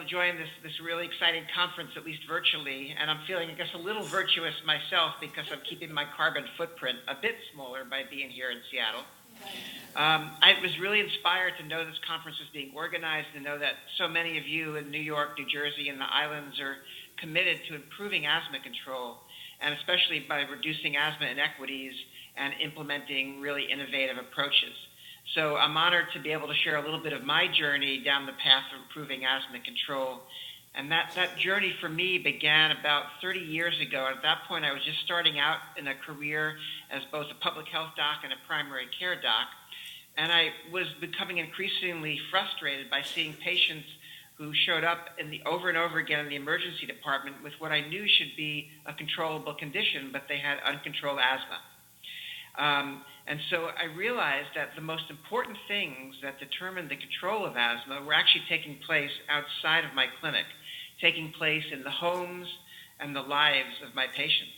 join this really exciting conference, at least virtually, and I'm feeling, I guess, a little virtuous myself because I'm keeping my carbon footprint a bit smaller by being here in Seattle. I was really inspired to know this conference was being organized and know that so many of you in New York, New Jersey, and the islands are committed to improving asthma control, and especially by reducing asthma inequities and implementing really innovative approaches. So I'm honored to be able to share a little bit of my journey down the path of improving asthma control. And that journey for me began about 30 years ago. At that point, I was just starting out in a career as both a public health doc and a primary care doc. And I was becoming increasingly frustrated by seeing patients who showed up over and over again in the emergency department with what I knew should be a controllable condition, but they had uncontrolled asthma. And so I realized that the most important things that determined the control of asthma were actually taking place outside of my clinic, taking place in the homes and the lives of my patients.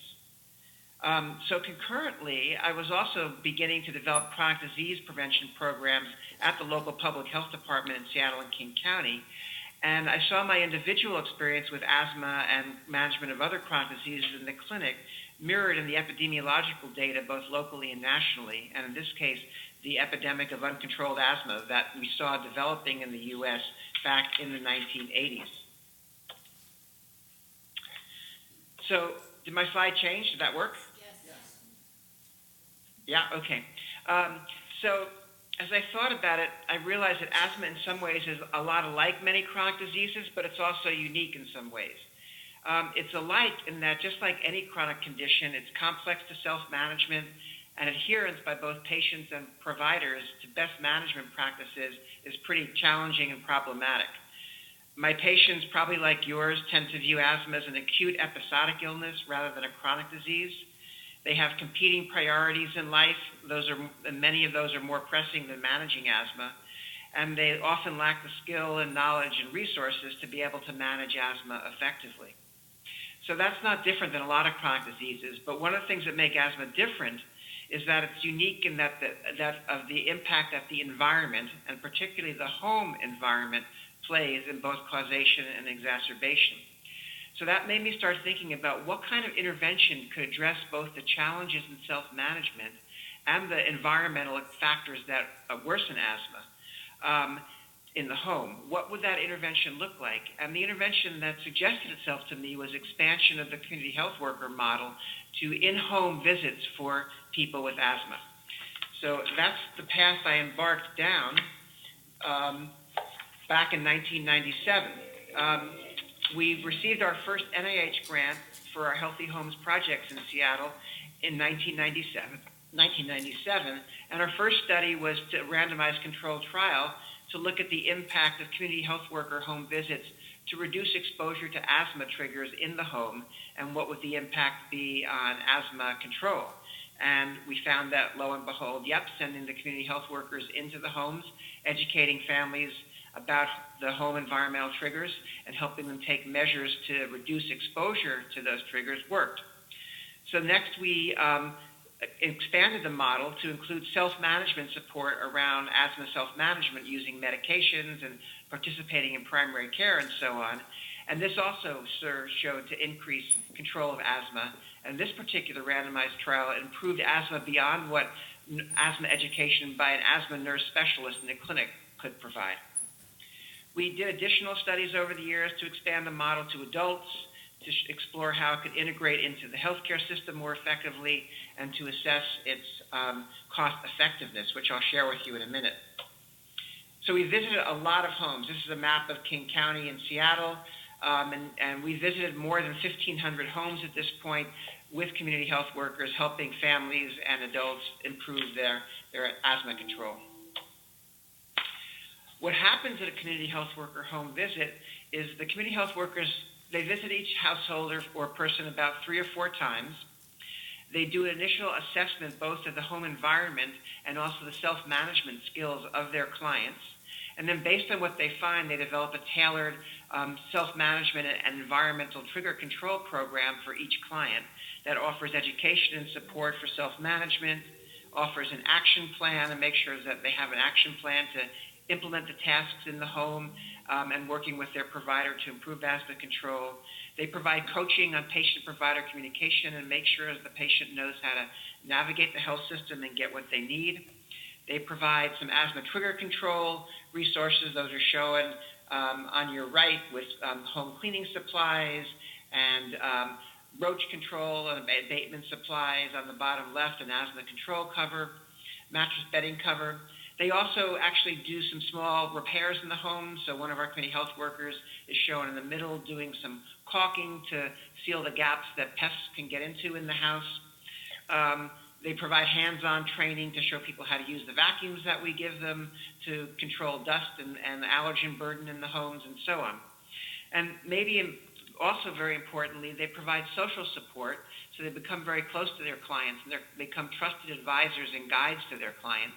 So concurrently, I was also beginning to develop chronic disease prevention programs at the local public health department in Seattle and King County. And I saw my individual experience with asthma and management of other chronic diseases in the clinic mirrored in the epidemiological data, both locally and nationally, and in this case, the epidemic of uncontrolled asthma that we saw developing in the U.S. back in the 1980s. So, did my slide change? Did that work? Yes. Yeah, okay. So, as I thought about it, I realized that asthma in some ways is a lot alike many chronic diseases, but it's also unique in some ways. It's alike in that just like any chronic condition, it's complex to self-management, and adherence by both patients and providers to best management practices is pretty challenging and problematic. My patients, probably like yours, tend to view asthma as an acute episodic illness rather than a chronic disease. They have competing priorities in life. Many of those are more pressing than managing asthma, and they often lack the skill and knowledge and resources to be able to manage asthma effectively. So that's not different than a lot of chronic diseases, but one of the things that make asthma different is that it's unique in that of the impact that the environment, and particularly the home environment, plays in both causation and exacerbation. So that made me start thinking about what kind of intervention could address both the challenges in self-management and the environmental factors that worsen asthma in the home. What would that intervention look like? And the intervention that suggested itself to me was expansion of the community health worker model to in-home visits for people with asthma. So that's the path I embarked down back in 1997. We received our first NIH grant for our Healthy Homes projects in Seattle in 1997, and our first study was a randomized controlled trial to look at the impact of community health worker home visits to reduce exposure to asthma triggers in the home, and what would the impact be on asthma control. And we found that, lo and behold, sending the community health workers into the homes, educating families about the home environmental triggers, and helping them take measures to reduce exposure to those triggers worked. So next we expanded the model to include self-management support around asthma self-management using medications and participating in primary care and so on. And this also showed to increase control of asthma. And this particular randomized trial improved asthma beyond what asthma education by an asthma nurse specialist in a clinic could provide. We did additional studies over the years to expand the model to adults, to explore how it could integrate into the healthcare system more effectively, and to assess its cost effectiveness, which I'll share with you in a minute. So we visited a lot of homes. This is a map of King County in Seattle, and we visited more than 1,500 homes at this point with community health workers, helping families and adults improve their asthma control. What happens at a community health worker home visit is the community health workers, they visit each household or person about 3 or 4 times. They do an initial assessment both of the home environment and also the self-management skills of their clients. And then based on what they find, they develop a tailored self-management and environmental trigger control program for each client that offers education and support for self-management, offers an action plan and makes sure that they have an action plan to implement the tasks in the home and working with their provider to improve asthma control. They provide coaching on patient-provider communication and make sure the patient knows how to navigate the health system and get what they need. They provide some asthma trigger control resources. Those are shown on your right with home cleaning supplies and roach control and abatement supplies. On the bottom left, an asthma control cover, mattress bedding cover. They also actually do some small repairs in the home. So one of our community health workers is shown in the middle doing some caulking to seal the gaps that pests can get into in the house. They provide hands-on training to show people how to use the vacuums that we give them to control dust and allergen burden in the homes and so on. And maybe also very importantly, they provide social support, so they become very close to their clients and they become trusted advisors and guides to their clients.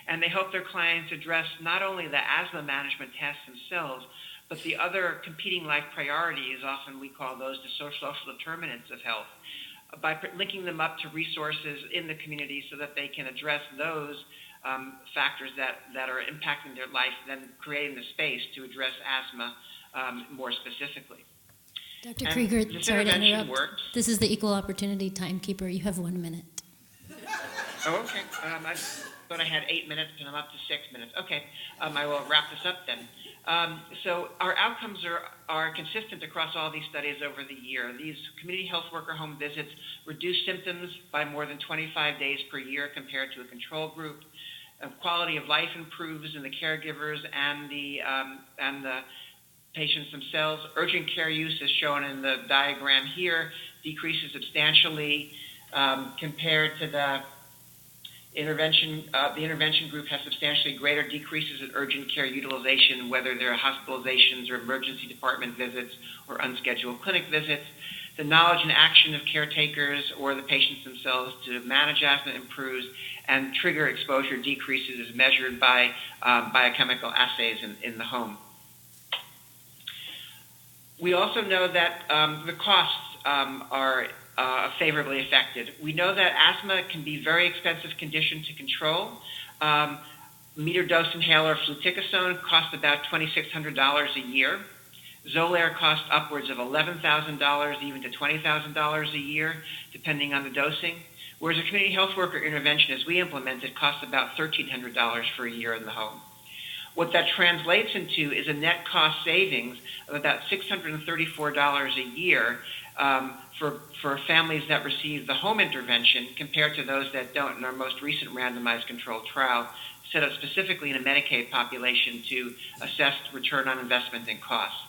And they help their clients address not only the asthma management tasks themselves, but the other competing life priorities, often we call those the social determinants of health, by linking them up to resources in the community so that they can address those factors that are impacting their life, then creating the space to address asthma more specifically. Dr. Krieger, sorry to interrupt. Works. This is the Equal Opportunity Timekeeper. You have 1 minute. Oh, okay. I thought I had 8 minutes, and I'm up to 6 minutes. Okay, I will wrap this up then. So our outcomes are consistent across all these studies over the year. These community health worker home visits reduce symptoms by more than 25 days per year compared to a control group. Quality of life improves in the caregivers and the patients themselves. Urgent care use, as shown in the diagram here, decreases substantially compared to the intervention. The intervention group has substantially greater decreases in urgent care utilization, whether they're hospitalizations or emergency department visits or unscheduled clinic visits. The knowledge and action of caretakers or the patients themselves to manage asthma improves, and trigger exposure decreases as measured by biochemical assays in the home. We also know that the costs are favorably affected. We know that asthma can be a very expensive condition to control. Meter dose inhaler fluticasone costs about $2,600 a year. Xolair costs upwards of $11,000, even to $20,000 a year, depending on the dosing. Whereas a community health worker intervention, as we implement it, costs about $1,300 for a year in the home. What that translates into is a net cost savings of about $634 a year for families that receive the home intervention compared to those that don't in our most recent randomized controlled trial, set up specifically in a Medicaid population to assess return on investment and costs.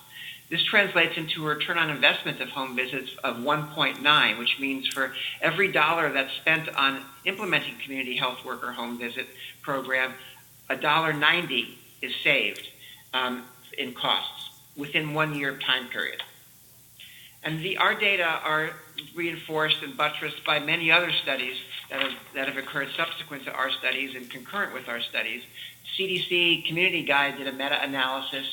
This translates into a return on investment of home visits of 1.9, which means for every dollar that's spent on implementing community health worker home visit program, $1.90 is saved in costs within 1 year time period. And our data are reinforced and buttressed by many other studies that have occurred subsequent to our studies and concurrent with our studies. CDC Community Guide did a meta-analysis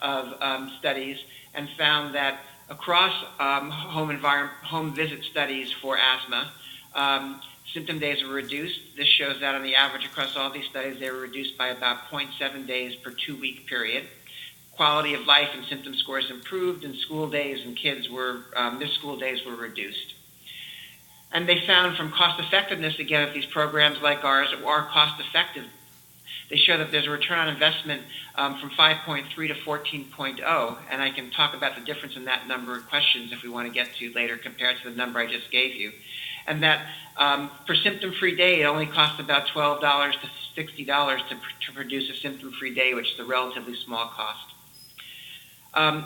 of studies and found that across home visit studies for asthma, symptom days were reduced. This shows that on the average across all these studies, they were reduced by about 0.7 days per 2-week period. Quality of life and symptom scores improved, and school days and kids their school days were reduced. And they found from cost effectiveness, again, that these programs like ours are cost effective. They show that there's a return on investment from 5.3 to 14.0, and I can talk about the difference in that number of questions if we want to get to later compared to the number I just gave you. And that for symptom-free day, it only costs about $12 to $60 to produce a symptom-free day, which is a relatively small cost.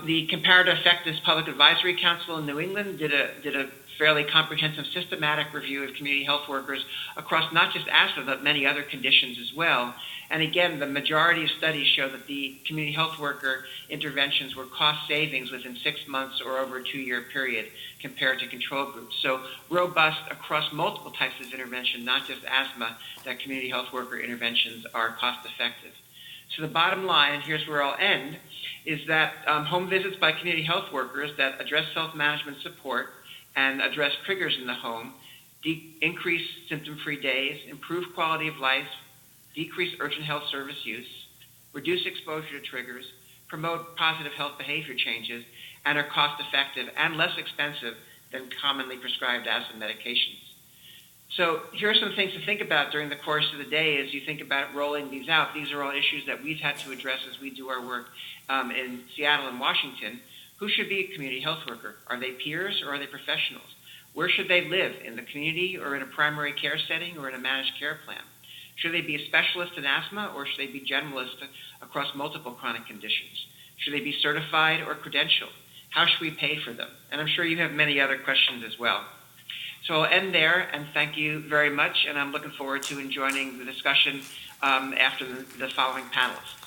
The Comparative Effectiveness Public Advisory Council in New England did a fairly comprehensive systematic review of community health workers across not just asthma, but many other conditions as well. And again, the majority of studies show that the community health worker interventions were cost savings within 6 months or over a 2-year period compared to control groups. So robust across multiple types of intervention, not just asthma, that community health worker interventions are cost effective. So the bottom line, and here's where I'll end, is that home visits by community health workers that address self-management support and address triggers in the home, increase symptom-free days, improve quality of life, decrease urgent health service use, reduce exposure to triggers, promote positive health behavior changes, and are cost-effective and less expensive than commonly prescribed asthma medications. So here are some things to think about during the course of the day as you think about rolling these out. These are all issues that we've had to address as we do our work in Seattle and Washington. Who should be a community health worker? Are they peers or are they professionals? Where should they live, in the community or in a primary care setting or in a managed care plan? Should they be a specialist in asthma or should they be generalist across multiple chronic conditions? Should they be certified or credentialed? How should we pay for them? And I'm sure you have many other questions as well. So I'll end there and thank you very much, and I'm looking forward to joining the discussion after the following panelists.